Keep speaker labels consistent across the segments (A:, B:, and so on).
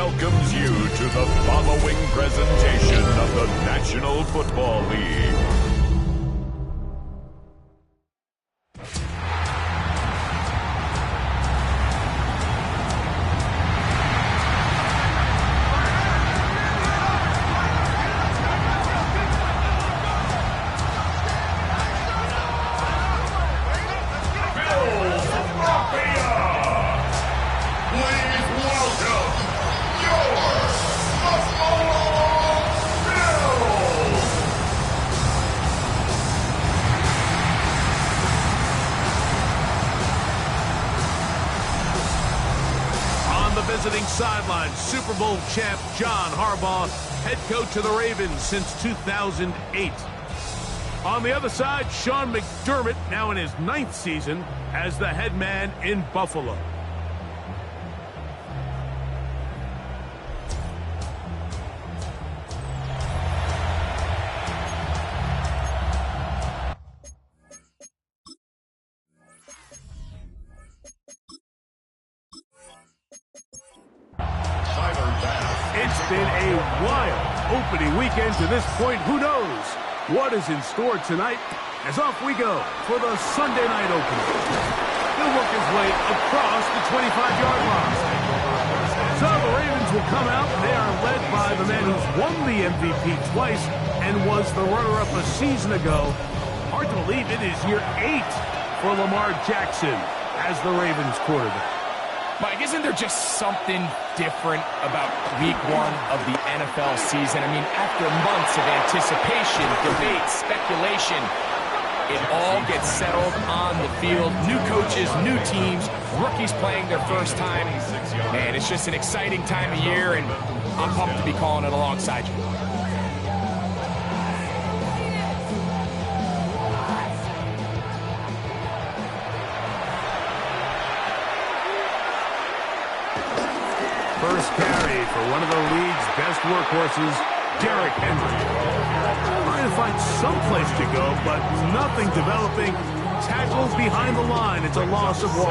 A: welcomes you to the following presentation of the National Football League.
B: Visiting sideline, Super Bowl champ John Harbaugh, head coach of the Ravens since 2008. On the other side, Sean McDermott, now in his 9th season as the head man in Buffalo. It's been a wild opening weekend to this point. Who knows what is in store tonight? As off we go for the Sunday night opener. He'll work his way across the 25-yard line. So the Ravens will come out. They are led by the man who's won the MVP twice and was the runner-up a season ago. Hard to believe it is year 8 for Lamar Jackson as the Ravens quarterback.
C: Mike, isn't there just something different about week 1 of the NFL season? I mean, after months of anticipation, debate, speculation, it all gets settled on the field. New coaches, new teams, rookies playing their first time. And it's just an exciting time of year, and I'm pumped to be calling it alongside you.
B: First carry for one of the league's best workhorses, Derrick Henry. Trying to find some place to go, but nothing developing. Tackles behind the line. It's a loss of 1.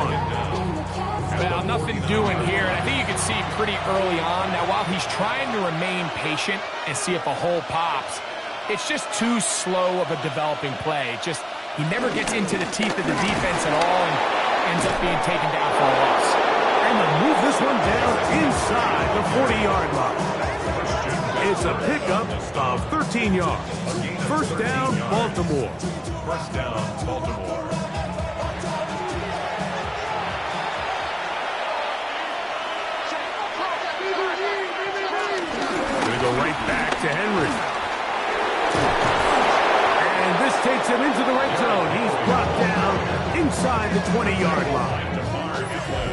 C: Well, nothing doing here, and I think you can see pretty early on. Now, while he's trying to remain patient and see if a hole pops, it's just too slow of a developing play. He never gets into the teeth of the defense at all and ends up being taken down for a loss.
B: And to move this one down inside the 40-yard line. It's a pickup of 13 yards. First down, Baltimore.
A: First down, Baltimore.
B: Going to go right back to Henry. And this takes him into the red zone. He's brought down inside the 20-yard line.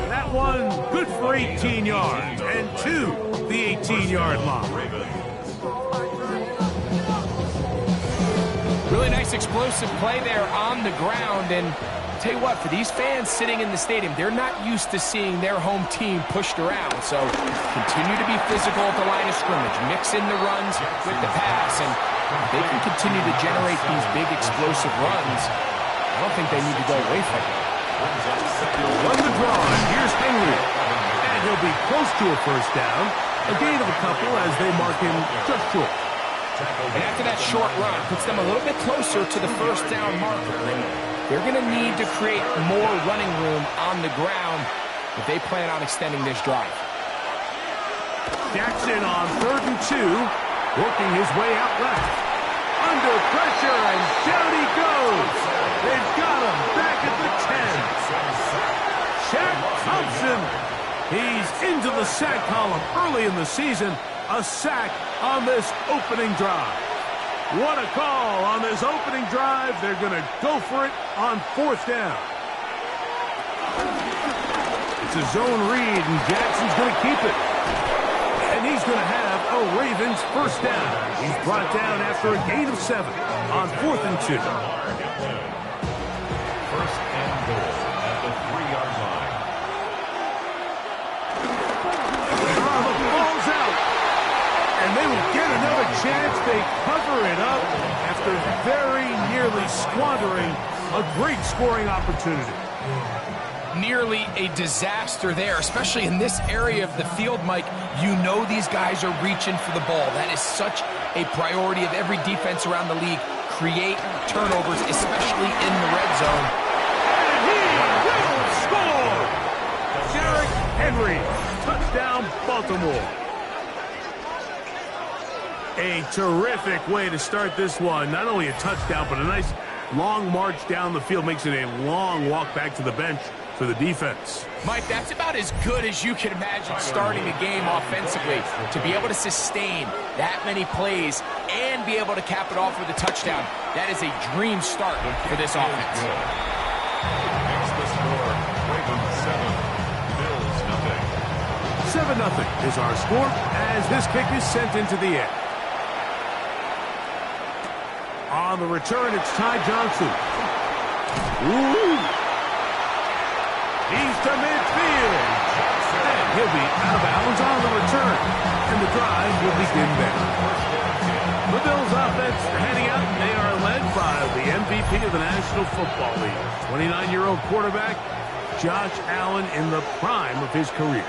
B: That one good for 18 yards and to the 18-yard line.
C: Really nice explosive play there on the ground, and tell you what, for these fans sitting in the stadium, they're not used to seeing their home team pushed around, so continue to be physical at the line of scrimmage, mix in the runs with the pass, and they can continue to generate these big explosive runs. I don't think they need to go away from it.
B: Run the draw, and here's Henry. And he'll be close to a first down. A gain of a couple as they mark him just short.
C: And after that short run, puts them a little bit closer to the first down marker. And they're going to need to create more running room on the ground if they plan on extending this drive.
B: Jackson on 3rd and 2, working his way out left. Under pressure, and down he goes. They've got him back at the 10. Shaq Thompson. He's into the sack column early in the season. A sack on this opening drive. What a call on this opening drive. They're going to go for it on 4th down. It's a zone read, and Jackson's going to keep it. And he's going to have a Ravens first down. He's brought down after a gain of 7 on 4th and 2.
A: First and goal at the 3-yard line.
B: The ball's out. And they will get another chance. They cover it up after very nearly squandering a great scoring opportunity.
C: nearly a disaster there, especially in this area of the field, Mike. You know these guys are reaching for the ball. That is such a priority of every defense around the league. Create turnovers, especially in the red zone.
B: And he will score! Derrick Henry, touchdown Baltimore. A terrific way to start this one. Not only a touchdown, but a nice long march down the field. Makes it a long walk back to the bench for the defense.
C: Mike, that's about as good as you can imagine starting a game offensively. To be able to sustain that many plays and be able to cap it off with a touchdown, that is a dream start for this offense.
A: Makes the score Ravens 7, Bills
B: 7-0
A: nothing.
B: is our score as this kick is sent into the air. On the return, it's Ty Johnson. Ooh. He's to midfield. And he'll be out of bounds on the return. And the drive will begin there. The Bills offense heading out. They are led by the MVP of the National Football League. 29-year-old quarterback, Josh Allen, in the prime of his career.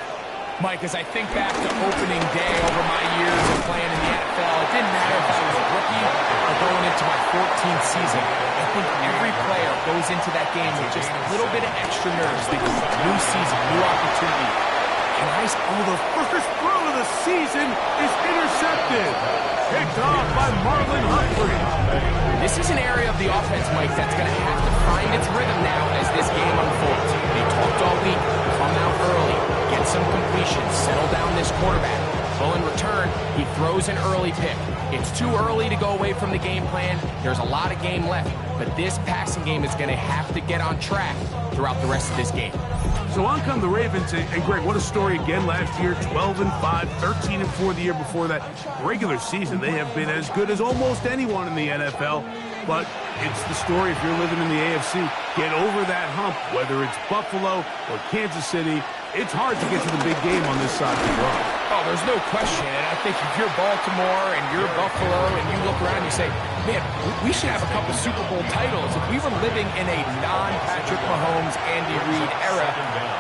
C: Mike, as I think back to opening day over my years of playing in the NFL, it didn't matter if I was a rookie or going into my 14th season. I think every player goes into that game with just a little bit of extra nerves because new season, new opportunity. And
B: the first throw of the season is intercepted. Picked off by Marlon Humphrey.
C: This is an area of the offense, Mike, that's going to have to find its rhythm now as this game unfolds. They talked all week, come out early, get some completions, settle down this quarterback. Well, in return, he throws an early pick. It's too early to go away from the game plan. There's a lot of game left, but this passing game is going to have to get on track throughout the rest of this game.
B: So on come the Ravens, and Greg, what a story again last year, 12-5, 13-4 the year before that. Regular season, they have been as good as almost anyone in the NFL, but it's the story if you're living in the AFC. Get over that hump, whether it's Buffalo or Kansas City. It's hard to get to the big game on this side of the world.
C: Oh, there's no question, and I think if you're Baltimore and you're Buffalo and you look around and you say, man, we should have a couple Super Bowl titles. If we were living in a non-Patrick Mahomes, Andy Reid era,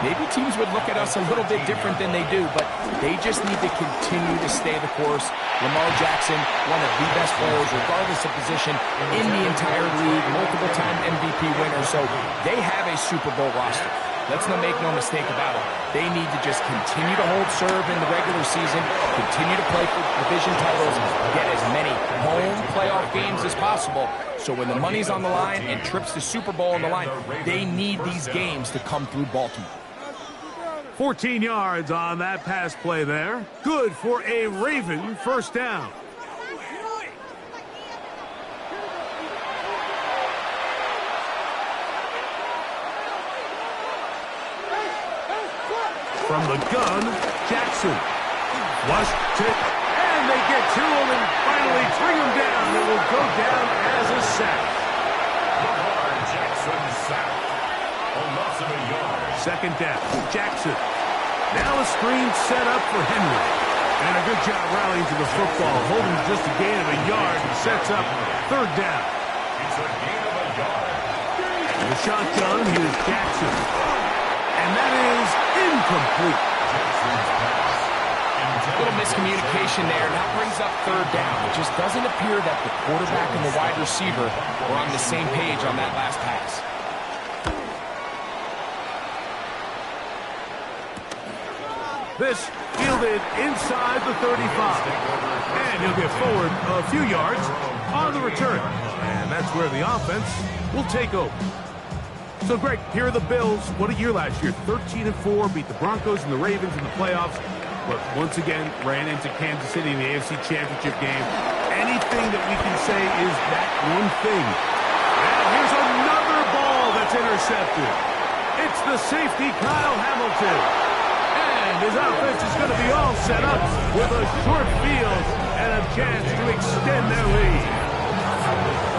C: maybe teams would look at us a little bit different than they do, but they just need to continue to stay the course. Lamar Jackson, one of the best players, regardless of position, in the entire league, multiple-time MVP winner, so they have a Super Bowl roster. Let's not make no mistake about it. They need to just continue to hold serve in the regular season, continue to play for division titles, get as many home playoff games as possible. So when the money's on the line and trips to Super Bowl on the line, they need these games to come through Baltimore.
B: 14 yards on that pass play there. Good for a Raven first down. From the gun, Jackson. Flush tip, and they get to him and finally bring him down. It will go down as a sack.
A: Lamar Jackson sacked. A loss of a yard.
B: Second down, Jackson. Now a screen set up for Henry. And a good job rallying to the football, holding just a gain of a yard and sets up third down.
A: It's a gain of a yard.
B: In the shotgun, here's Jackson. And that is incomplete.
C: A little miscommunication there. Now brings up third down. It just doesn't appear that the quarterback and the wide receiver were on the same page on that last pass.
B: This fielded inside the 35. And he'll get forward a few yards on the return. And that's where the offense will take over. So, Greg, here are the Bills. What a year last year. 13-4, beat the Broncos and the Ravens in the playoffs. But once again, ran into Kansas City in the AFC Championship game. Anything that we can say is that one thing. And here's another ball that's intercepted. It's the safety, Kyle Hamilton. And his offense is going to be all set up with a short field and a chance to extend their lead.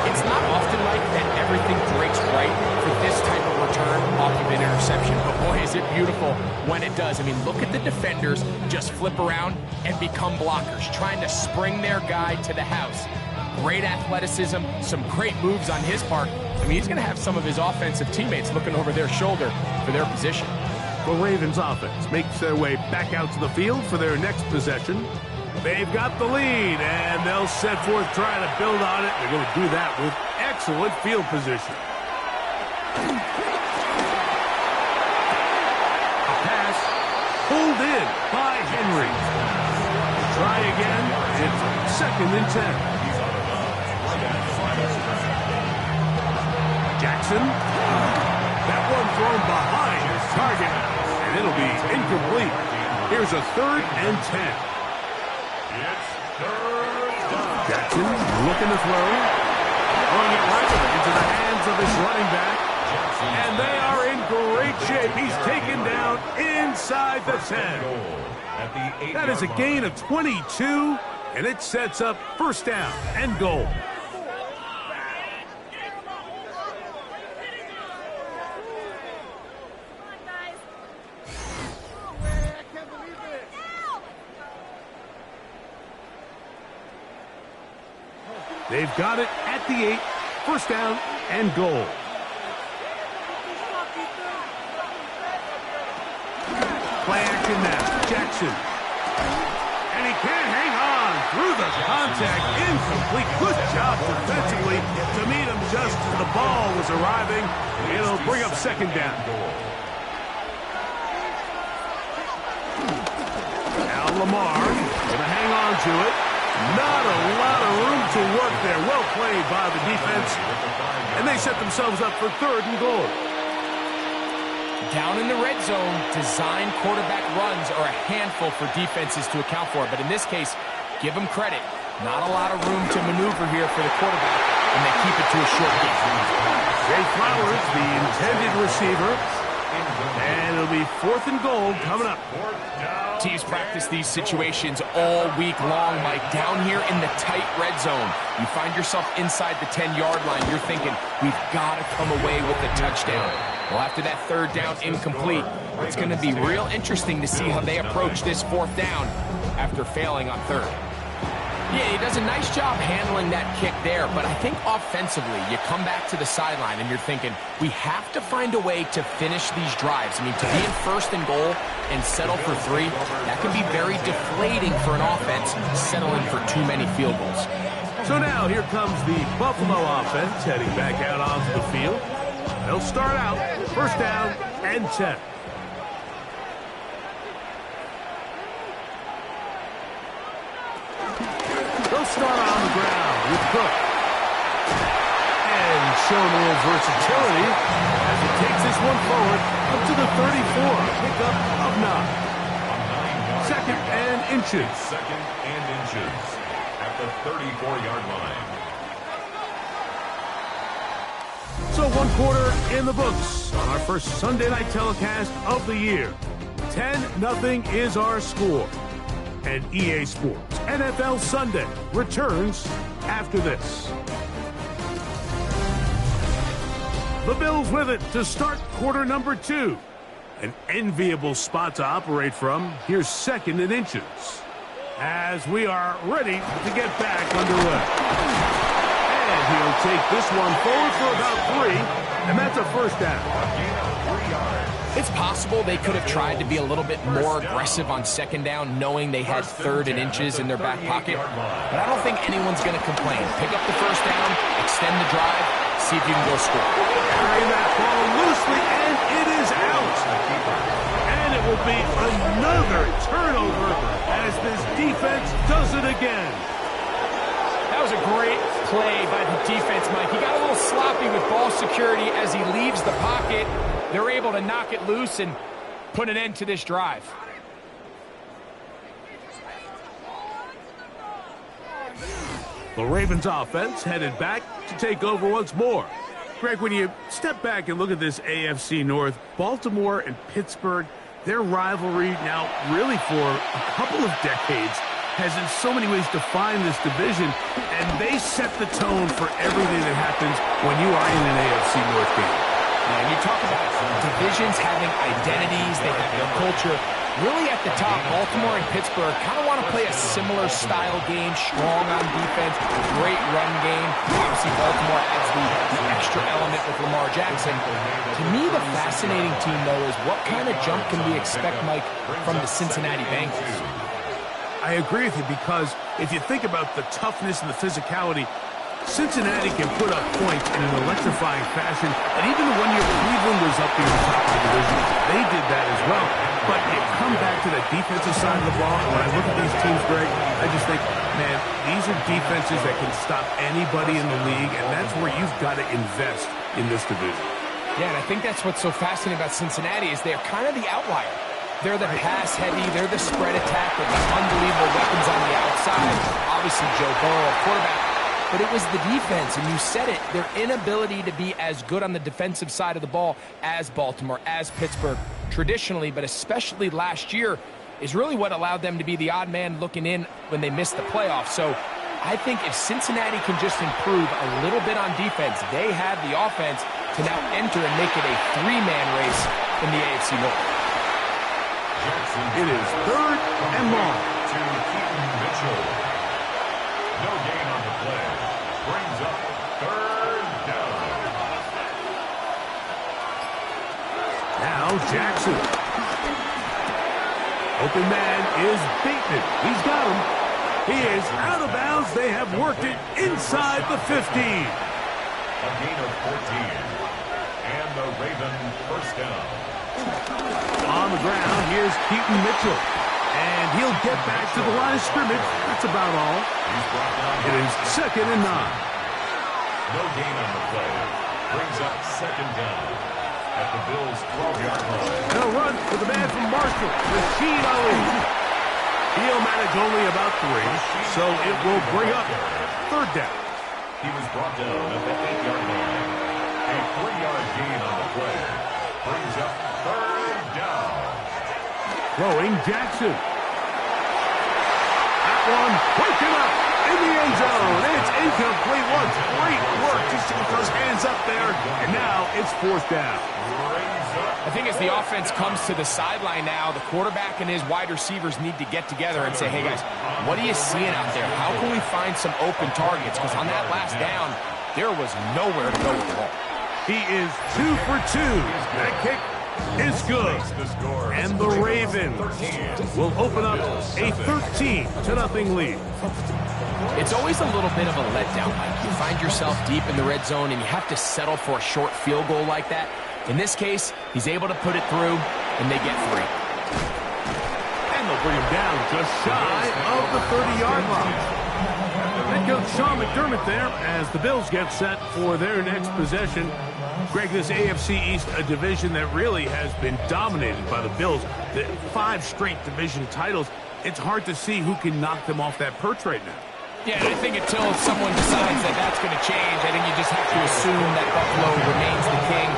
C: It's not often like that everything breaks right for this type of return off of an interception, but boy, is it beautiful when it does. I mean, look at the defenders just flip around and become blockers, trying to spring their guy to the house. great athleticism, some great moves on his part. I mean, he's going to have some of his offensive teammates looking over their shoulder for their position.
B: The Ravens offense makes their way back out to the field for their next possession. They've got the lead, and they'll set forth trying to build on it. They're going to do that with excellent field position. A pass pulled in by Henry. Try again. It's 2nd and 10. Jackson. That one thrown behind his target, and it'll be incomplete. Here's a 3rd and 10. Jackson looking to throw. Throwing it right into the hands of his running back. And they are in great shape. He's taken down inside the 10. That is a gain of 22, and it sets up 1st down and goal. They've got it at the 8, 1st down and goal. Play action now, Jackson. And he can't hang on through the contact, incomplete. Good job defensively to meet him just as the ball was arriving. It'll bring up 2nd down. Now Lamar gonna hang on to it. Not a lot of room to work there. Well played by the defense. And they set themselves up for 3rd and goal.
C: Down in the red zone, design quarterback runs are a handful for defenses to account for. But in this case, give them credit. Not a lot of room to maneuver here for the quarterback, and they keep it to a short game.
B: Jay Flowers, the intended receiver. And it'll be 4th and goal coming up.
C: Teams practice these situations all week long, Mike. Down here in the tight red zone, you find yourself inside the 10-yard line. You're thinking, we've got to come away with the touchdown. Well, after that 3rd down incomplete, it's going to be real interesting to see how they approach this 4th down after failing on 3rd. Yeah, he does a nice job handling that kick there, but I think offensively, you come back to the sideline and you're thinking, we have to find a way to finish these drives. I mean, to be in 1st and goal and settle for 3, that can be very deflating for an offense settling for too many field goals.
B: So now here comes the Buffalo offense heading back out onto the field. They'll start out 1st down and 10. They'll start on the ground with Cook. And showing a little versatility as he takes this one forward up to the 34. Pickup of 9. 2nd and inches.
A: 2nd and inches at the 34-yard line.
B: So 1 quarter in the books on our first Sunday night telecast of the year. 10-0 is our score. And EA Sports NFL Sunday returns after this. The Bills with it to start quarter number 2. An enviable spot to operate from. Here's 2nd and inches. As we are ready to get back underway. And he'll take this one forward for about 3. And that's a 1st down.
C: It's possible they could have tried to be a little bit more aggressive on 2nd down, knowing they had 3rd and inches in their back pocket. But I don't think anyone's going to complain. Pick up the 1st down, extend the drive, see if you can go score.
B: Carrying that ball loosely, and it is out. And it will be another turnover as this defense does it again.
C: That was a great play by the defense, Mike. He got a little sloppy with ball security as he leaves the pocket. They're able to knock it loose and put an end to this drive.
B: The Ravens offense headed back to take over once more. Greg, when you step back and look at this AFC North, Baltimore and Pittsburgh, their rivalry now really for a couple of decades has in so many ways defined this division, and they set the tone for everything that happens when you are in an AFC North game.
C: And you talk about divisions having identities, they have their culture. Really at the top, Baltimore and Pittsburgh kind of want to play a similar style game, strong on defense, great run game. Obviously, Baltimore adds the extra element with Lamar Jackson. To me, the fascinating team, though, is what kind of jump can we expect, Mike, from the Cincinnati Bengals?
B: I agree with you, because if you think about the toughness and the physicality, Cincinnati can put up points in an electrifying fashion, and even the one year Cleveland was up near the top of the division, they did that as well. But you come back to the defensive side of the ball, and when I look at these teams, Greg, I just think, man, these are defenses that can stop anybody in the league, and that's where you've got to invest in this division.
C: Yeah, and I think that's what's so fascinating about Cincinnati is they're kind of the outlier. They're the pass-heavy, they're the spread attack with these unbelievable weapons on the outside. Obviously, Joe Burrow, quarterback. But it was the defense, and you said it, their inability to be as good on the defensive side of the ball as Baltimore, as Pittsburgh, traditionally, but especially last year, is really what allowed them to be the odd man looking in when they missed the playoffs. So I think if Cincinnati can just improve a little bit on defense, they have the offense to now enter and make it a three-man race in the AFC North.
B: It is 3rd and long.
A: To Keaton Mitchell. No gain on the play. Brings up 3rd down.
B: Now Jackson. Open man is Bateman. He's got him. He is out of bounds. They have worked it inside the 15.
A: A gain of 14. And the Raven first down.
B: On the ground, here's Keaton Mitchell. And he'll get back to the line of scrimmage. That's about all. It is 2nd and 9.
A: No gain on the play. Brings up 2nd down at the Bills' 12-yard line.
B: And a run for the man from Marshall, Rashid Ali. He'll manage only about 3, so it will bring up 3rd down.
A: He was brought down at the 8-yard line. A 3-yard gain on the play. Brings up 3rd down.
B: Throwing Jackson. That one breaking up in the end zone. It's incomplete. What great work just to get those hands up there. And now it's 4th down.
C: I think as the offense comes to the sideline now, the quarterback and his wide receivers need to get together and say, hey, guys, what are you seeing out there? How can we find some open targets? Because on that last down, there was nowhere to go with the ball.
B: He is 2 for 2. That kick is good. And the Ravens will open up a 13-0 lead.
C: It's always a little bit of a letdown, Mike. You find yourself deep in the red zone and you have to settle for a short field goal like that. In this case, he's able to put it through, and they get 3.
B: And they'll bring him down just shy of the 30-yard line. Head coach Sean McDermott there as the Bills get set for their next possession. Greg, this AFC East, a division that really has been dominated by the Bills. The 5 straight division titles. It's hard to see who can knock them off that perch right now.
C: Yeah, and I think until someone decides that that's going to change, I think you just have to assume that Buffalo remains the king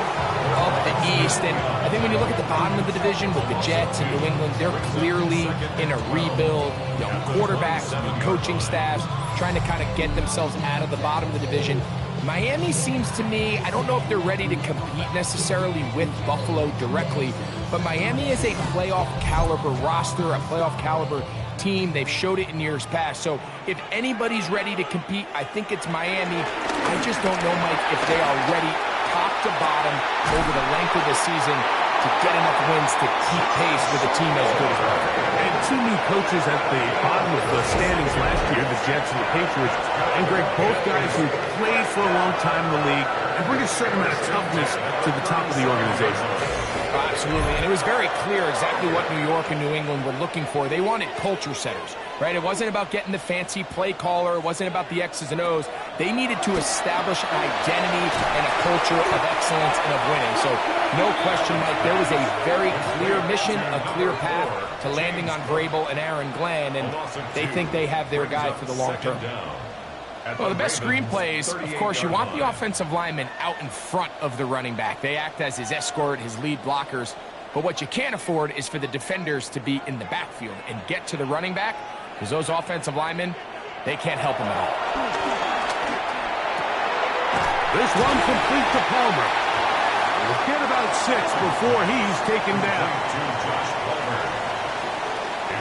C: of the East. And I think when you look at the bottom of the division with the Jets and New England, they're clearly in a rebuild. Young quarterbacks, new coaching staffs, trying to kind of get themselves out of the bottom of the division. Miami seems to me, I don't know if they're ready to compete necessarily with Buffalo directly, but Miami is a playoff caliber roster, a playoff caliber team. They've showed it in years past. So if anybody's ready to compete, I think it's Miami. I just don't know, Mike, if they are ready top to bottom over the length of the season to get enough wins to keep pace with a team as good as well.
B: And 2 new coaches at the bottom of the standings last year, the Jets and the Patriots. And Greg, both guys who played for a long time in the league and bring a certain amount of toughness to the top of the organization.
C: Absolutely, and it was very clear exactly what New York and New England were looking for. They wanted culture setters, right? It wasn't about getting the fancy play caller. It wasn't about the X's and O's. They needed to establish an identity and a culture of excellence and of winning. So no question, Mike, there was a very clear mission, a clear path to landing on Vrabel and Aaron Glenn, and they think they have their guy for the long term. Well, the best screenplays, of course, you want the offensive lineman out in front of the running back. They act as his escort, his lead blockers. But what you can't afford is for the defenders to be in the backfield and get to the running back, because those offensive linemen, they can't help him at all.
B: This one complete to Palmer. We'll get about 6 before he's taken down.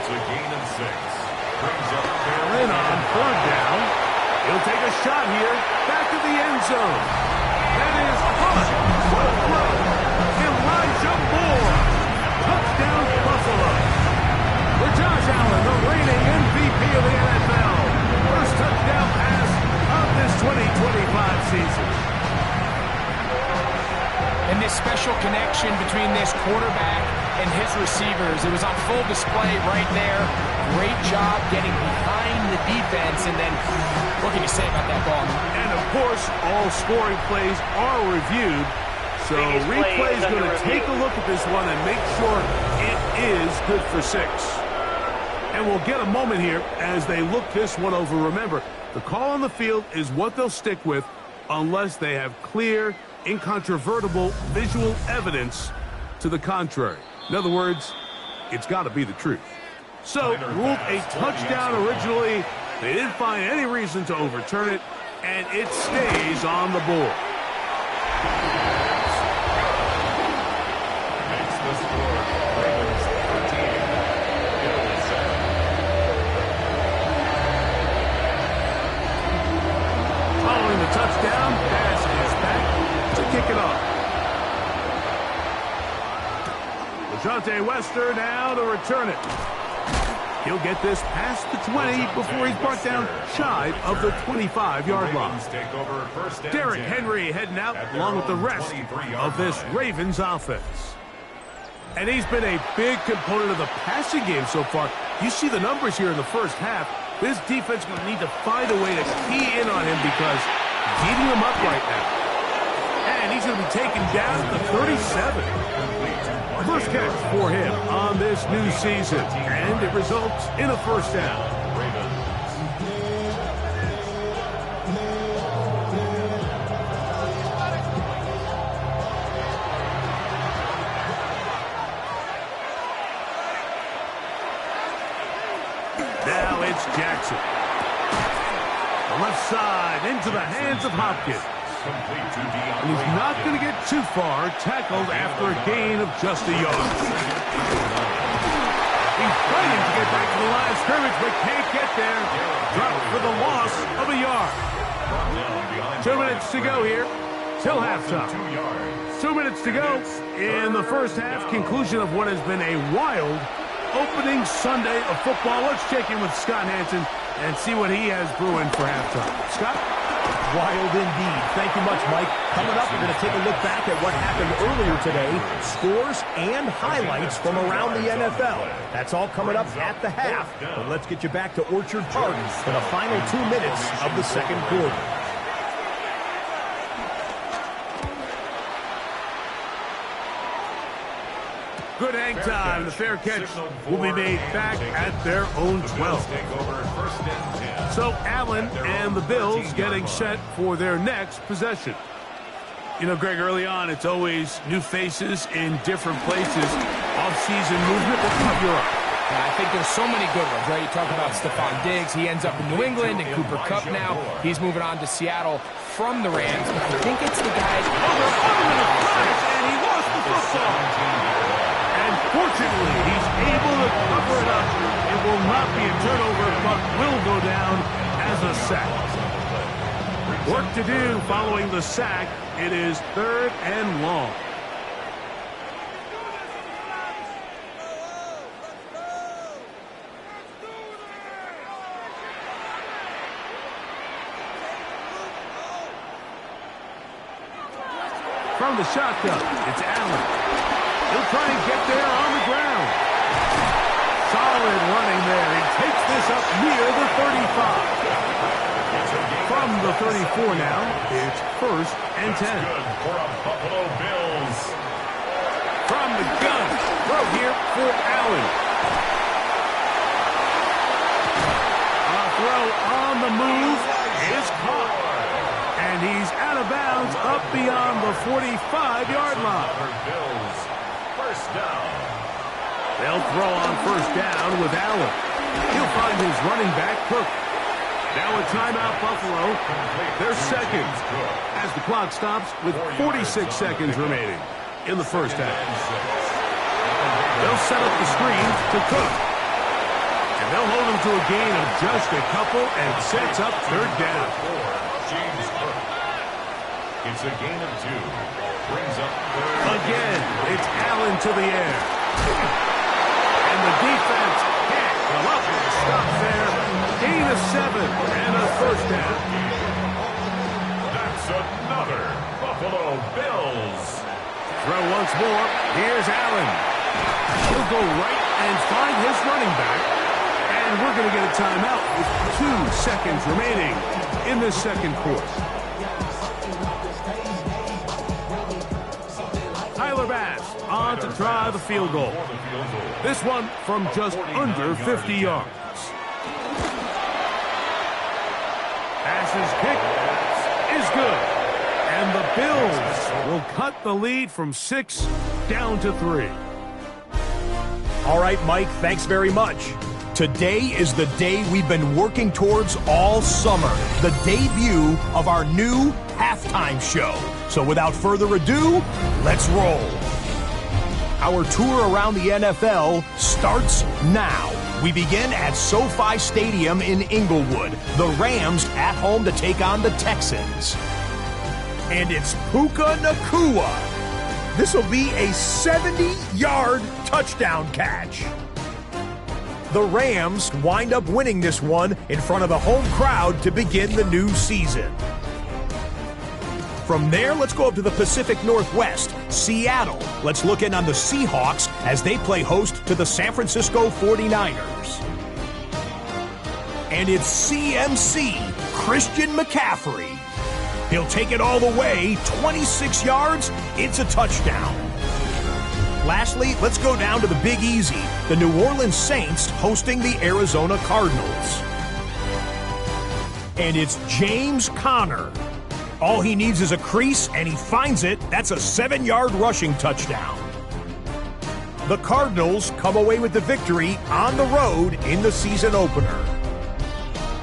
A: It's a gain of 6. Brings up
B: Allen on third down. He'll take a shot here. Back to the end zone. That is caught. What a throw. Elijah Moore. Touchdown, Buffalo. For Josh Allen, the reigning MVP of the NFL. First touchdown pass of this 2025 season.
C: And this special connection between this quarterback and his receivers, it was on full display right there. Great job getting behind the defense, and then what can you say about that ball?
B: And, of course, all scoring plays are reviewed. So replay is going to take a look at this one and make sure it is good for 6. And we'll get a moment here as they look this one over. Remember, the call on the field is what they'll stick with unless they have clear, incontrovertible visual evidence to the contrary. In other words, it's got to be the truth. So, ruled a touchdown originally. They didn't find any reason to overturn it, and it stays on the board.
A: makes the score. Ravens 13. Bills 7.
B: Following the touchdown, pass is back to kick it off. Dejounte Wester now to return it. He'll get this past the 20 before he's brought down shy of the 25-yard line. Derrick Henry heading out along with the rest of this Ravens offense. And he's been a big component of the passing game so far. You see the numbers here in the first half. This defense will need to find a way to key in on him because he's eating him up right now. And he's going to be taken down at the 37. First catch for him on this new season, and it results in a first down. Now it's Jackson. The left side into the hands of Hopkins. And he's not going to get too far, tackled after a gain of just a yard. He's fighting to get back to the line of scrimmage, but can't get there. Dropped for the loss of a yard. 2 minutes to go here till halftime. 2 minutes to go in the first half. Conclusion of what has been a wild opening Sunday of football. Let's check in with Scott Hansen and see what he has brewing for halftime. Scott?
D: Wild indeed. Thank you much, Mike. Coming up, we're going to take a look back at what happened earlier today, scores and highlights from around the NFL. That's all coming up at the half. But let's get you back to Orchard Park for the final 2 minutes of the second quarter.
B: Good hang time. The fair catch will be made back at their own 12. So Allen and the Bills getting set for their next possession. You know, Greg, early on, it's always new faces in different places. Off-season movement. What caught your eye?
C: I think there's so many good ones, right? You talk about Stephon Diggs. He ends up in New England, and Cooper Kupp now. He's moving on to Seattle from the Rams. But I think it's the guys.
B: And he lost the football. And fortunately, he's able to cover it up. It will not be a turnover, but will go down as a sack. Work to do following the sack. It is 3rd and long. From the shotgun, it's Allen. He'll try and get there on the ground. Solid running there. He takes this up near the 35. From the 34 now, it's 1st and 10.
A: Good for a Buffalo Bills.
B: From the gun, throw here for Allen. A throw on the move is caught. And he's out of bounds up beyond the 45-yard line.
A: Bills. First down.
B: They'll throw on first down with Allen. He'll find his running back, Cook. Now a timeout, Buffalo. Their second as the clock stops with 46 seconds remaining in the first half. They'll set up the screen to Cook. And they'll hold him to a gain of just a couple and sets up third down.
A: James Cook. It's a gain of 2. Brings up third.
B: Again, it's Allen to the air. And the defense can't come up with a stop there. Gain of 7 and a first down.
A: That's another Buffalo Bills.
B: Throw once more. Here's Allen. He'll go right and find his running back. And we're going to get a timeout with 2 seconds remaining in this second quarter. Tyler Bass on to try the field goal. This one from just under 50 yards. Bass's kick is good. And the Bills will cut the lead from 6 down to 3.
D: All right, Mike, thanks very much. Today is the day we've been working towards all summer, the debut of our new halftime show. So without further ado, let's roll. Our tour around the NFL starts now. We begin at SoFi Stadium in Inglewood. The Rams at home to take on the Texans. And it's Puka Nacua. This will be a 70-yard touchdown catch. The Rams wind up winning this one in front of the home crowd to begin the new season. From there, let's go up to the Pacific Northwest, Seattle. Let's look in on the Seahawks as they play host to the San Francisco 49ers. And it's CMC, Christian McCaffrey. He'll take it all the way, 26 yards, it's a touchdown. Lastly, let's go down to the Big Easy, the New Orleans Saints hosting the Arizona Cardinals. And it's James Conner. All he needs is a crease, and he finds it. That's a 7-yard rushing touchdown. The Cardinals come away with the victory on the road in the season opener.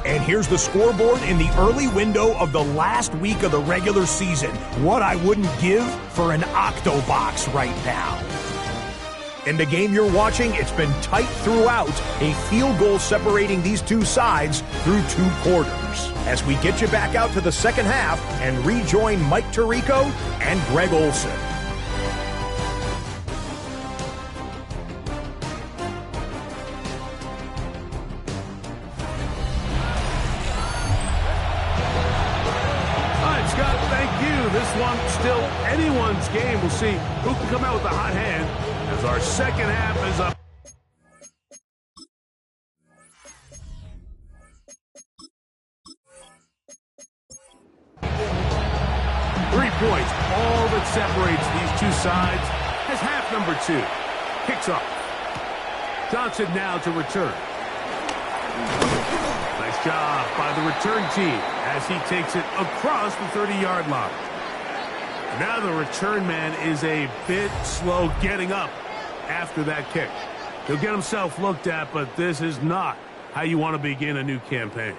D: And here's the scoreboard in the early window of the last week of the regular season. What I wouldn't give for an Octobox right now. In the game you're watching, it's been tight throughout, a field goal separating these two sides through 2 quarters. As we get you back out to the second half and rejoin Mike Tirico and Greg Olson.
B: All right, Scott, thank you. This one still anyone's game. We'll see who can come out with a hot hand as our second half is up. Points, all that separates these two sides, as half number 2 kicks off. Johnson now to return. Nice job by the return team as he takes it across the 30-yard line. Now the return man is a bit slow getting up after that kick. He'll get himself looked at, but this is not how you want to begin a new campaign.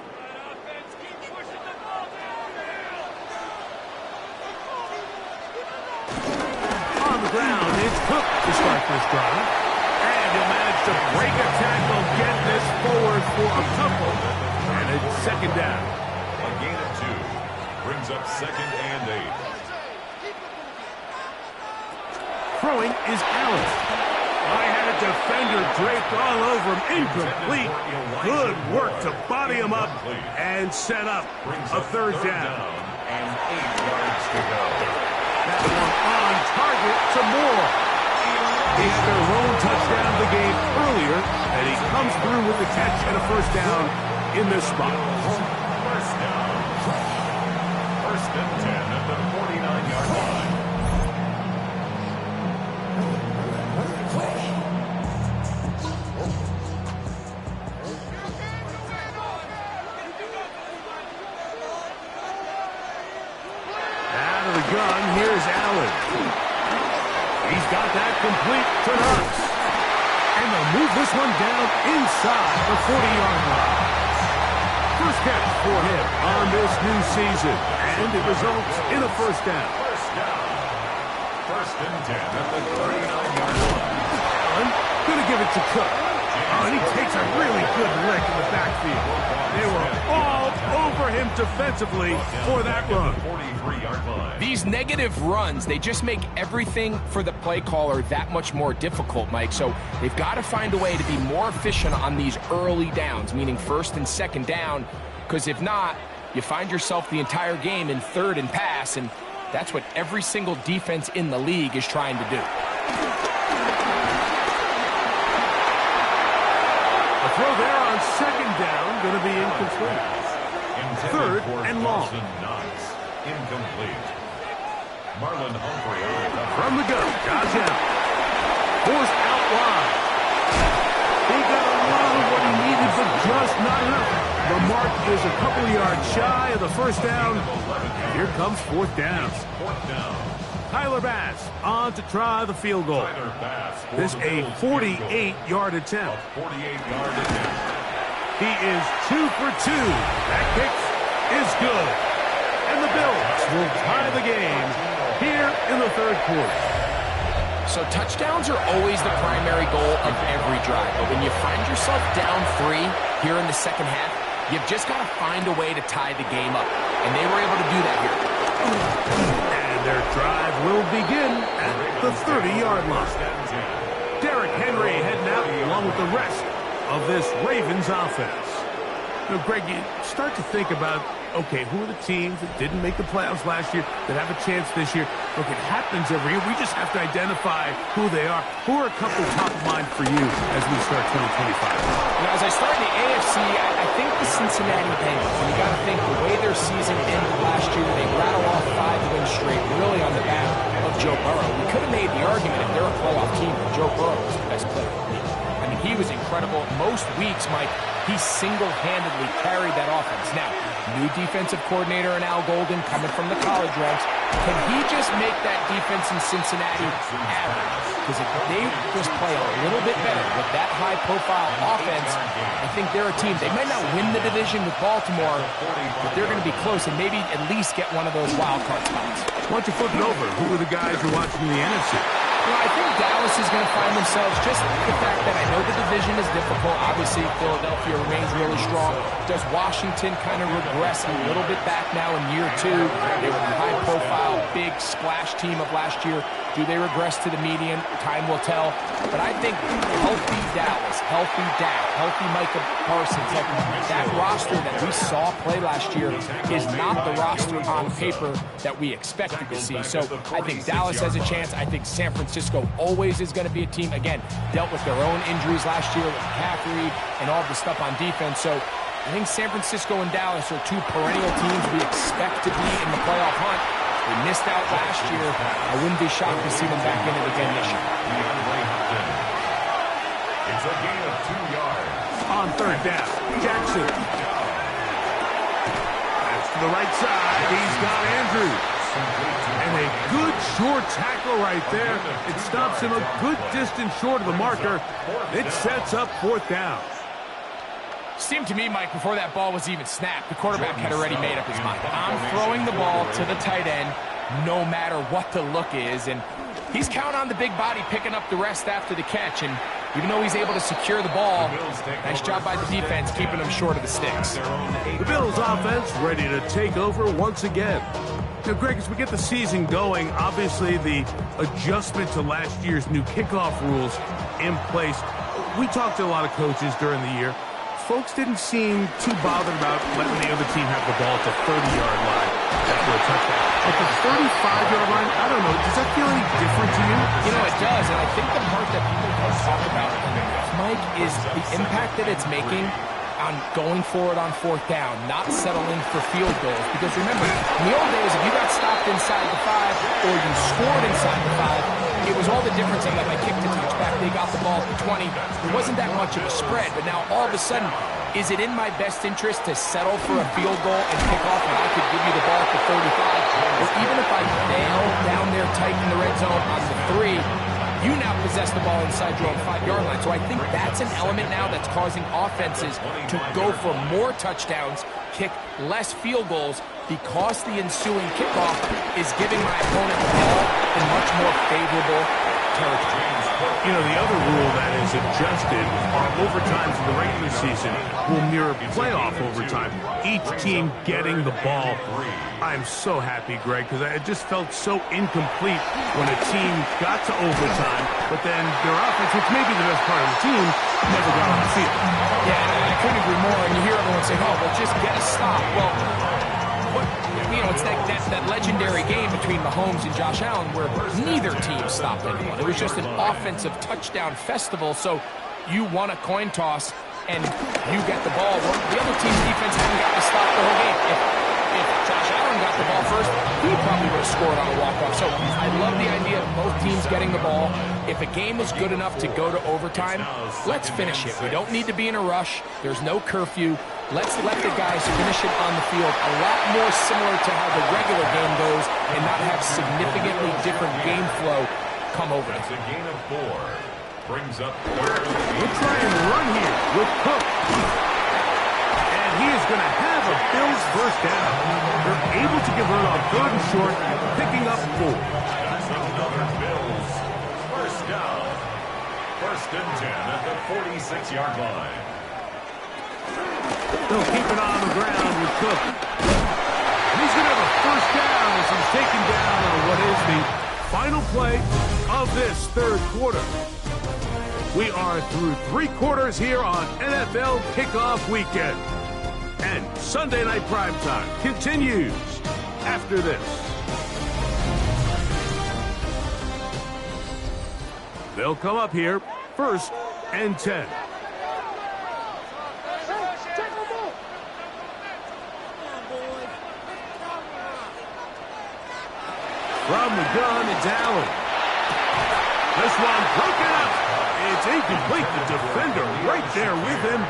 B: Ground. It's Cook to start this drive. And he'll manage to break a tackle, get this forward for a couple. And it's second down.
A: A gain of 2. Brings up 2nd and 8.
B: Throwing is Allen. I had a defender draped all over him. Incomplete. Good work to body him up and set up a third down.
A: And 8 yards to go.
B: That one on target to Moore. It's their lone touchdown of the game earlier, and he comes through with the catch and a first down in this spot.
A: First down. 1st and 10 at the 49-yard line.
B: Gun, here's Allen. He's got that complete to Knox. And they'll move this one down inside the 40-yard line. First catch for him on this new season. And it results in a first down.
A: First down. 1st and 10 at the 39-yard line.
B: Allen going to give it to Cook. Oh, and he takes a really good backfield. They were all over him defensively for that run.
A: 43-yard line.
C: These negative runs, they just make everything for the play caller that much more difficult, Mike. So they've got to find a way to be more efficient on these early downs, meaning first and second down, because if not, you find yourself the entire game in third and pass, and that's what every single defense in the league is trying to do.
B: A throw there on second down, going to be incomplete. Third and long.
A: Incomplete. Marlon Humphrey
B: From the gun, Josh Allen. Forced out wide. He got a lot of what he needed, but just not enough. The mark is a couple of yards shy of the first down. Here comes fourth down. Tyler Bass on to try the field goal. This a 48-yard attempt. He is 2 for 2. That kick is good. And the Bills will tie the game here in the third quarter.
C: So touchdowns are always the primary goal of every drive. But when you find yourself down 3 here in the second half, you've just got to find a way to tie the game up. And they were able to do that here.
B: And their drive will begin at the 30-yard line. Derrick Henry heading out along with the rest of this Ravens offense. You know, Greg, you start to think about, okay, who are the teams that didn't make the playoffs last year that have a chance this year? Look, it happens every year. We just have to identify who they are. Who are a couple top of mind for you as we start 2025?
C: Now, as I start in the AFC, I think the Cincinnati Bengals. And you got to think the way their season ended last year, they rattle off 5 wins straight, really on the back of Joe Burrow. We could have made the argument if they're a playoff team that Joe Burrow was the best player in the league. I mean, he was incredible. Most weeks, Mike, he single-handedly carried that offense. Now, new defensive coordinator in Al Golden coming from the college ranks. Can he just make that defense in Cincinnati average? Because if they just play a little bit better with that high-profile offense, I think they're a team. They might not win the division with Baltimore, but they're going to be close and maybe at least get one of those wild card spots.
B: Why don't you flip it over? Who are the guys you're watching in the NFC?
C: Well, I think Dallas is going to find themselves, just the fact that I know the division is difficult. Obviously, Philadelphia remains really strong. Does Washington kind of regress a little bit back now in year 2? They were the high-profile, big splash team of last year. Do they regress to the median? Time will tell. But I think healthy Dallas, healthy Dak, healthy Micah Parsons, like that roster that we saw play last year is not the roster on paper that we expected to see. So I think Dallas has a chance. I think San Francisco always is going to be a team, again, dealt with their own injuries last year with McCaffrey and all the stuff on defense. So I think San Francisco and Dallas are 2 perennial teams we expect to be in the playoff hunt. They missed out last year. I wouldn't be shocked to see them back in it again this year.
A: It's a gain of 2 yards.
B: On third down, Jackson. That's to the right side. He's got Andrews. And a good short tackle right there. It stops him a good distance short of the marker. It sets up fourth down.
C: Seemed to me, Mike, before that ball was even snapped, the quarterback had already made up his mind. I'm throwing the ball to the tight end no matter what the look is, and he's counting on the big body picking up the rest after the catch, and even though he's able to secure the ball, nice job by the defense keeping him short of the sticks.
B: The Bills offense ready to take over once again. Now, Greg, as we get the season going, obviously the adjustment to last year's new kickoff rules in place. We talked to a lot of coaches during the year. Folks didn't seem too bothered about letting the other team have the ball at the 30-yard line after a touchdown. At the 35-yard line, I don't know, does that feel any different to you?
C: You know, it does, and I think the part that people don't talk about, Mike, is the impact that it's making on going forward on fourth down, not settling for field goals. Because remember, in the old days, if you got stopped inside the 5 or you scored inside the 5, it was all the difference. I got my kick to touchback. They got the ball at the 20. It wasn't that much of a spread. But now, all of a sudden, is it in my best interest to settle for a field goal and kick off when I could give you the ball at the 35? Or even if I nail down there tight in the red zone on the 3, you now possess the ball inside your own 5-yard line. So I think that's an element now that's causing offenses to go for more touchdowns, kick less field goals, because the ensuing kickoff is giving my opponent the ball in much more favorable territory.
B: You know, the other rule that is adjusted are overtimes in the regular season will mirror playoff overtime, each team getting the ball. I'm so happy, Greg, because I just felt so incomplete when a team got to overtime, but then their offense, which may be the best part of the team, never got on the field.
C: Yeah, and I couldn't agree more. And you hear everyone say, oh, well, just get a stop. Well, it's that legendary game between Mahomes and Josh Allen where neither team stopped anyone. It was just an offensive touchdown festival. So you won a coin toss and you get the ball. Well, the other team's defense hadn't gotten a stop the whole game. If Josh Allen got the ball first, he probably would have scored on a walk-off. So I love the idea of both teams getting the ball. If a game is good enough to go to overtime, let's finish it. We don't need to be in a rush. There's no curfew. Let's let the guys finish it on the field a lot more similar to how the regular game goes and not have significantly different game flow come over it.
A: That's a gain of 4. Brings up
B: We'll try and run here with Cook. And he is going to have a Bills first down. They're able to convert on 3rd and short, picking up 4.
A: That's another Bills first down. 1st and 10 at the 46-yard line.
B: They'll keep it on the ground with Cook. He's going to have a first down as he's taken down on what is the final play of this 3rd quarter. We are through 3 quarters here on NFL Kickoff Weekend. And Sunday Night Primetime continues after this. They'll come up here, 1st and 10. From the gun, it's Allen. This one broken up. It's incomplete. The defender right there with him.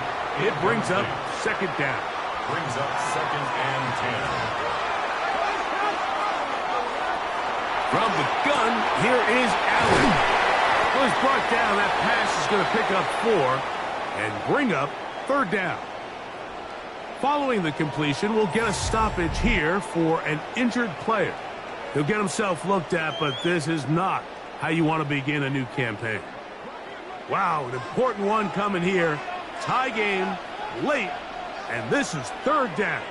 B: It brings up 2nd down.
A: Brings up 2nd and 10.
B: From the gun, here is Allen. Well, he's brought down. That pass is going to pick up 4 and bring up 3rd down. Following the completion, we'll get a stoppage here for an injured player. He'll get himself looked at, but this is not how you want to begin a new campaign. Wow, an important one coming here. Tie game, late, and this is 3rd down.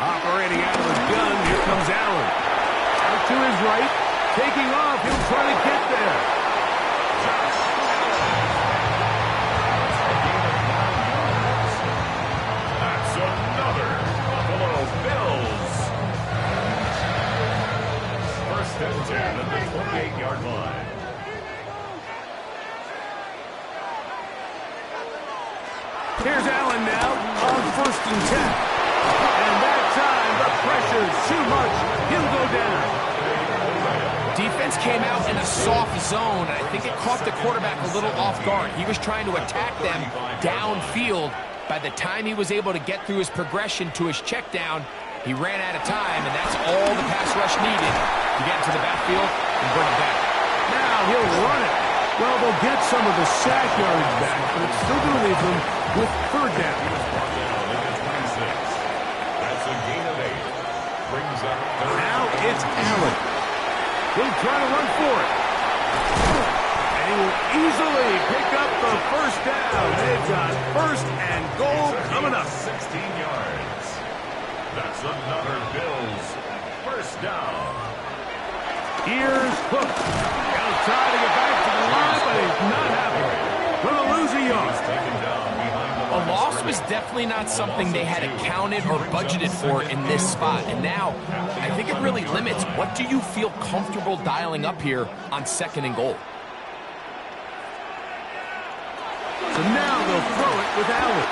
B: Operating out of the gun, here comes Allen. Out to his right, taking off, he'll try to get there.
A: That's another Buffalo Bills. 1st and 10 at the 28-yard line.
B: Here's Allen now on 1st and 10. And that time, the pressure's too much. He'll go down.
C: Defense came out in a soft zone, and I think it caught the quarterback a little off guard. He was trying to attack them downfield. By the time he was able to get through his progression to his check down, he ran out of time, and that's all the pass rush needed to get into the backfield and bring it down.
B: Now he'll run it. Well, they'll get some of the sack yards back, but it's still going to leave them with 3rd down.
A: That's a gain of 8. Brings up 3rd.
B: Now it's Allen. He'll try to run for it. And he will easily pick up the first down. They've got 1st and goal coming up.
A: 16 yards. That's another Bills first down.
B: Here's Cook. He'll try to get back to the line, but he's not happening. Gonna lose a yard.
C: A loss was definitely not something they had accounted or budgeted for in this spot. And now, I think it really limits what do you feel comfortable dialing up here on 2nd and goal.
B: So now they'll throw it with Allen.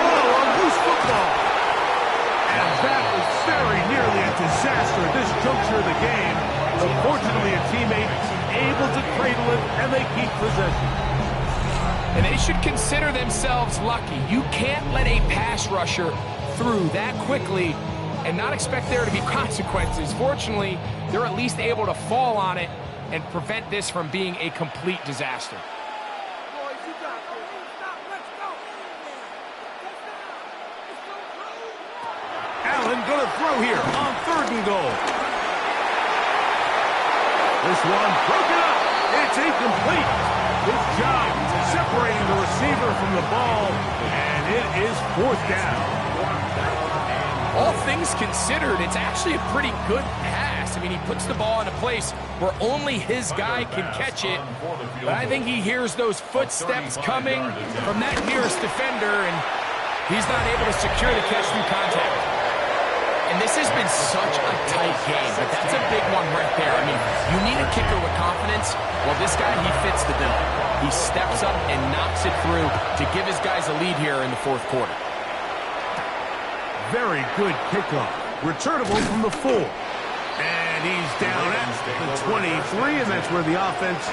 B: Oh, a loose football. And that was very nearly a disaster at this juncture of the game. Unfortunately, a teammate able to cradle it, and they keep possession.
C: And they should consider themselves lucky. You can't let a pass rusher through that quickly and not expect there to be consequences. Fortunately, they're at least able to fall on it and prevent this from being a complete disaster.
B: Allen going to throw here on 3rd and goal. This one broken up. It's incomplete. Good job to separating the receiver from the ball, and it is 4th down.
C: All things considered, it's actually a pretty good pass. I mean, he puts the ball in a place where only his guy can catch it. But I think he hears those footsteps coming from that nearest defender, and he's not able to secure the catch through contact. And this has been such a tight game, but that's a big one right there. I mean, you need a kicker with confidence. Well, this guy, he fits the bill. He steps up and knocks it through to give his guys a lead here in the 4th quarter.
B: Very good kickoff. Returnable from the 4. And he's down at the 23, and that's where the offense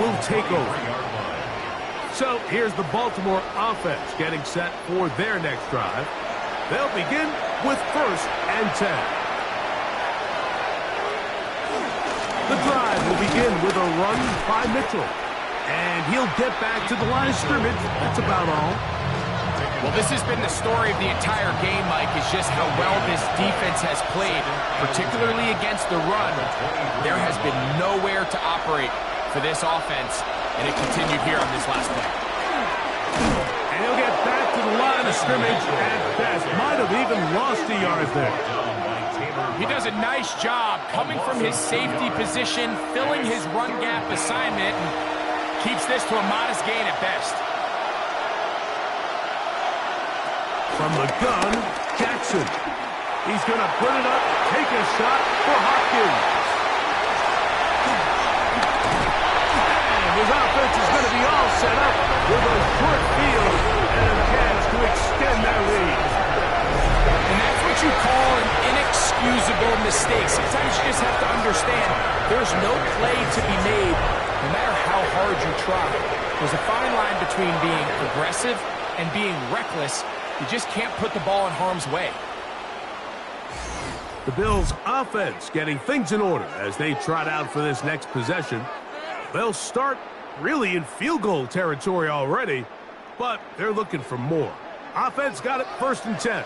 B: will take over. So here's the Baltimore offense getting set for their next drive. They'll begin with 1st and 10. The drive will begin with a run by Mitchell. And he'll get back to the line of scrimmage. That's about all.
C: Well, this has been the story of the entire game, Mike, is just how well this defense has played, particularly against the run. There has been nowhere to operate for this offense, and it continued here on this last play.
B: And he'll get back to the line of scrimmage at best. Might have even lost a yard there.
C: He does a nice job coming from his safety position, filling his run gap assignment, and keeps this to a modest gain at best.
B: From the gun, Jackson. He's going to put it up, take a shot for Hopkins. And his offense is going to be all set up with a short field and a chance to extend that lead.
C: And that's what you call an inexcusable mistake. Sometimes you just have to understand there's no play to be made, no matter how hard you try. There's a fine line between being aggressive and being reckless. You just can't put the ball in harm's way.
B: The Bills' offense getting things in order as they trot out for this next possession. They'll start really in field goal territory already, but they're looking for more. Offense got it 1st and 10.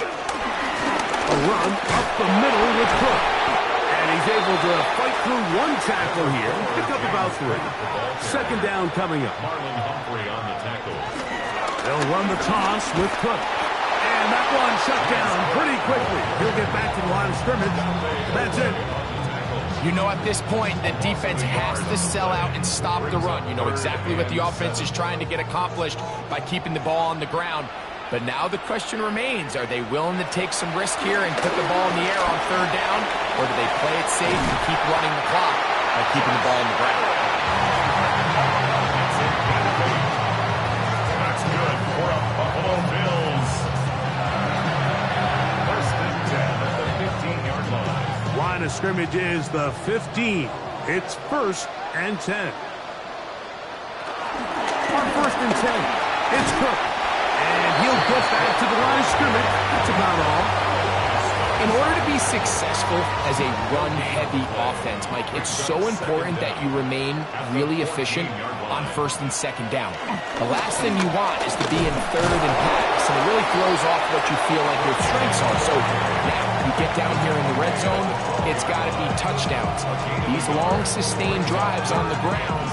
B: A run up the middle with Cook. And he's able to fight through one tackle here, pick up about 3. 2nd down coming up. They'll run the toss with Cook. And that one shut down pretty quickly. He'll get back to the line of scrimmage. That's it.
C: You know, at this point, the defense has to sell out and stop the run. You know exactly what the offense is trying to get accomplished by keeping the ball on the ground. But now the question remains, are they willing to take some risk here and put the ball in the air on 3rd down? Or do they play it safe and keep running the clock by keeping the ball on the ground?
A: That's good for a Buffalo Bills. 1st and 10 at the 15-yard line.
B: Line of scrimmage is the 15. It's 1st and 10. On 1st and 10, it's Cook. And he'll get back to the line of scrimmage. That's about all.
C: In order to be successful as a run-heavy offense, Mike, it's so important that you remain really efficient on 1st and 2nd down. The last thing you want is to be in 3rd and pass, and it really throws off what you feel like your strengths are. So now you get down here in the red zone, it's got to be touchdowns. These long, sustained drives on the ground,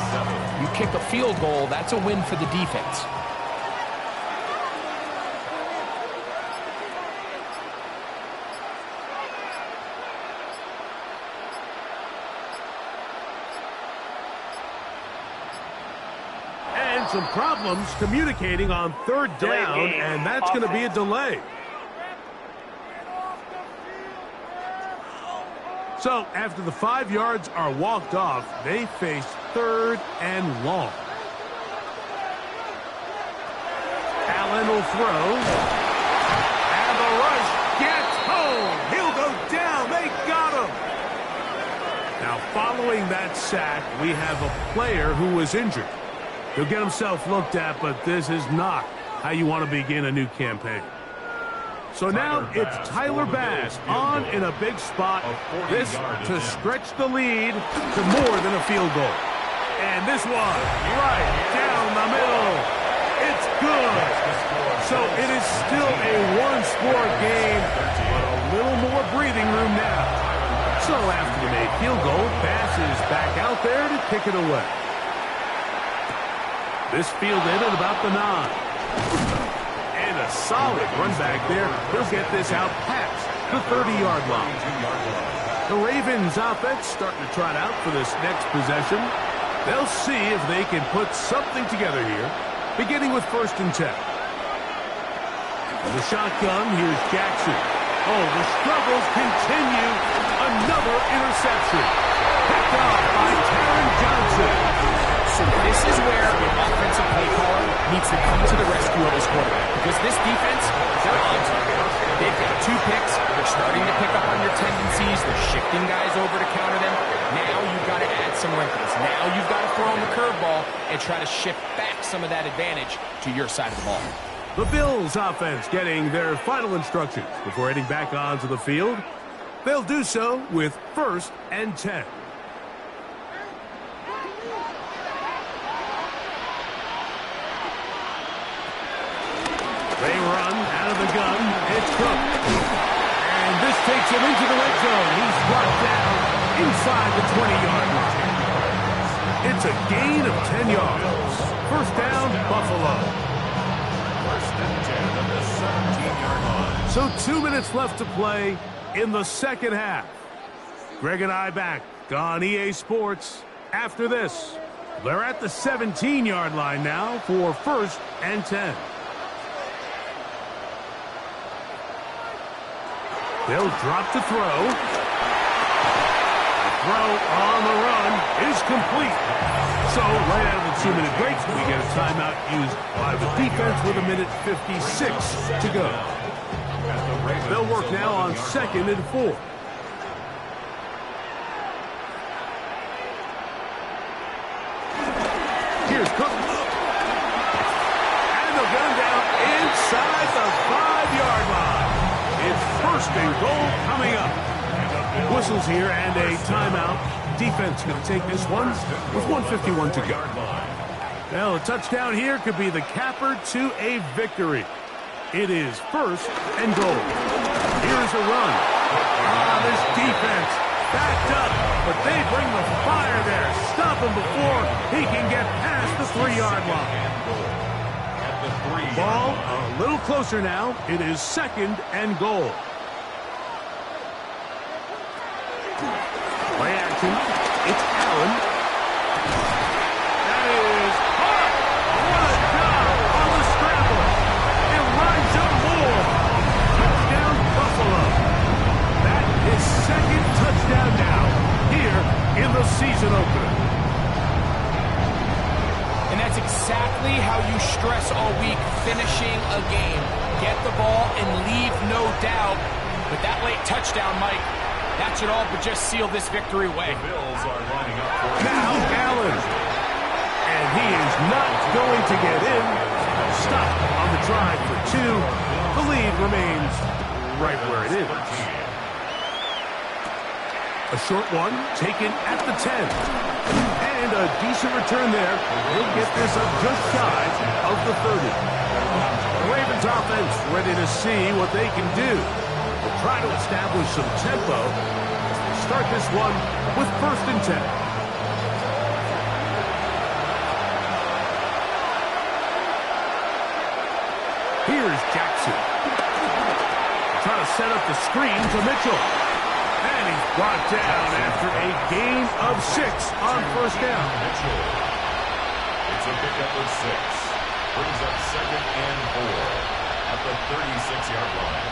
C: you kick a field goal, that's a win for the defense.
B: Some problems communicating on 3rd down, and that's going to be a delay. So after the 5 yards are walked off, they face 3rd and long. Allen will throw. And the rush gets home. He'll go down. They got him. Now following that sack, we have a player who was injured. He'll get himself looked at, but this is not how you want to begin a new campaign. So now it's Tyler Bass on in a big spot. This to stretch the lead to more than a field goal. And this one right down the middle. It's good. So it is still a one-score game, but a little more breathing room now. So after the made field goal, pass is back out there to kick it away. This fielded at about the 9. And a solid run back there. He'll get this out past the 30-yard line. The Ravens offense starting to trot out for this next possession. They'll see if they can put something together here, beginning with 1st and 10. The shotgun, here's Jackson. Oh, the struggles continue. Another interception. Picked off by Taron Johnson.
C: So this is where an offensive play caller needs to come to the rescue of his quarterback. Because this defense, they're on target. They've got 2 picks. They're starting to pick up on your tendencies. They're shifting guys over to counter them. Now you've got to add some wrinkles. Now you've got to throw in the curveball and try to shift back some of that advantage to your side of the ball.
B: The Bills offense getting their final instructions before heading back onto the field. They'll do so with 1st and 10. They run out of the gun. It's Cook. And this takes him into the red zone. He's brought down inside the 20-yard line. It's a gain of 10 yards. 1st down, Buffalo.
A: 1st and 10 at the 17-yard line.
B: So 2 minutes left to play in the second half. Greg and I back on EA Sports after this. They're at the 17-yard line now for 1st and 10. They'll drop to throw. The throw on the run is complete. So right out of the 2-minute break, we get a timeout used by the defense with 1:56 to go. They'll work now on 2nd and 4. Here's Cook. And they'll get him down inside the 5-yard line. It's 1st and goal coming up. Whistles here and a timeout. Defense going to take this one with 1:51 to go. Well, a touchdown here could be the capper to a victory. It is 1st and goal. Here's a run. This defense backed up, but they bring the fire there. Stop him before he can get past the 3-yard line. Ball a little closer now. It is 2nd and goal. Play action. It's Allen. That is hard. What a job on the scramble. Elijah Moore. Touchdown, Buffalo. That is 2nd touchdown now here in the season opener.
C: And that's exactly how you stress all week, finishing a game. Get the ball and leave no doubt. But that late touchdown, Mike, that should all but just seal this victory away.
A: The Bills are lining up for
B: Now Allen. And he is not going to get in. Stop on the drive for 2. The lead remains right where it is. A short one taken at the 10. And a decent return there. He'll get this up just shy of the 30. The Ravens offense ready to see what they can do. They'll try to establish some tempo. Start this one with 1st and 10. Here's Jackson. Trying to set up the screen to Mitchell. And he's brought down after a gain of 6 on 1st down.
A: Mitchell. It's a pickup of 6. Brings up 2nd and 4 at the 36-yard line.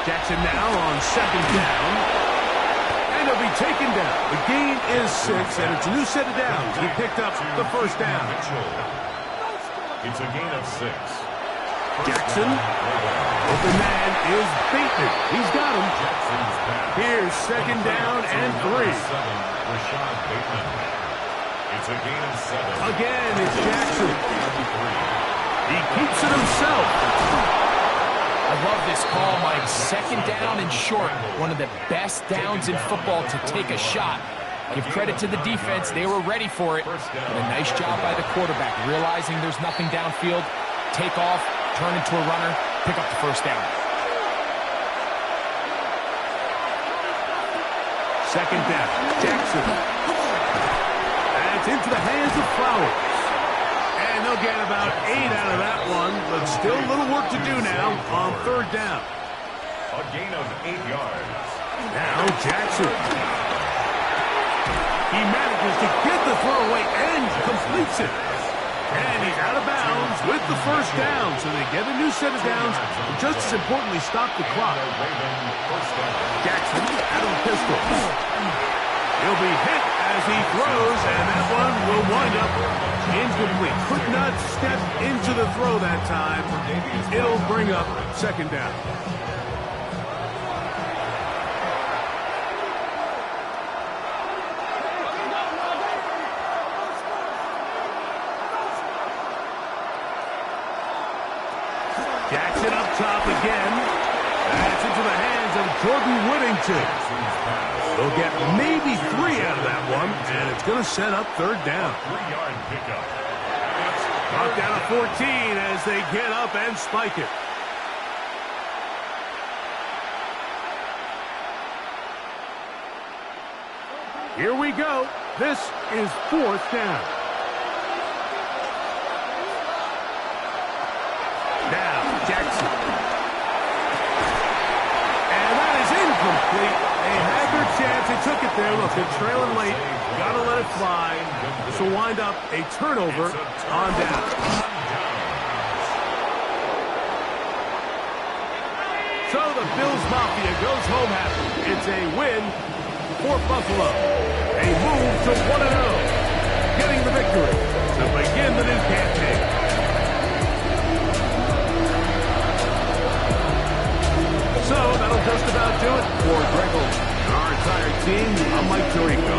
B: Jackson now on 2nd down. And he'll be taken down. The gain is 6, and it's a new set of downs. He picked up the 1st down.
A: Mitchell. It's a gain of 6.
B: Jackson. Open man is Bateman. He's got him.
A: Jackson's back.
B: Here's 2nd down and 3.
A: Rashad Bateman. It's a gain of 7.
B: Again, it's Jackson. He keeps it himself.
C: I love this call, Mike. 2nd down and short. One of the best downs in football to take a shot. Give credit to the defense. They were ready for it. And a nice job by the quarterback, realizing there's nothing downfield. Take off, turn into a runner, pick up the 1st down.
B: Second down. Jackson. That's into the hands of Flowers. And they'll get about 8 out of that one, but still a little work to do now on third down.
A: A gain of 8 yards.
B: Now Jackson. He manages to get the throw away and completes it. And he's out of bounds with the first down, so they get a new set of downs, and just as importantly, stop the clock. Jackson out of the pistol. He'll be hit as he throws, and that one will wind up incomplete. Could not step into the throw that time. It'll bring up second down. Jackson up top again. That's into the hands of Jordan Whittington. They'll get maybe 3 out of that one, and it's going to set up third down.
A: 3-yard pickup.
B: Brought down to 14 as they get up and spike it. Here we go. This is fourth down. Now, Jackson. And that is incomplete. They had their chance. They took it there. Look, they're trailing late. Got to let it fly. This will wind up a turnover on down. So the Bills Mafia goes home happy. It's a win for Buffalo. They move to 1-0, getting the victory to begin the new campaign. So that'll just about do it for Greg Olsen and our entire team. I'm Mike Tirico.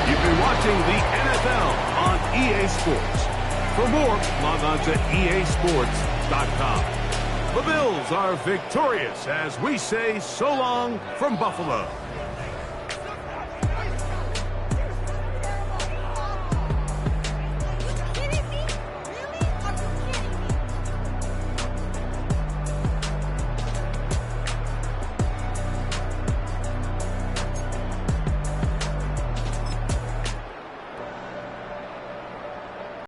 B: You've been watching the NFL on EA Sports. For more, log on to easports.com. The Bills are victorious as we say so long from Buffalo.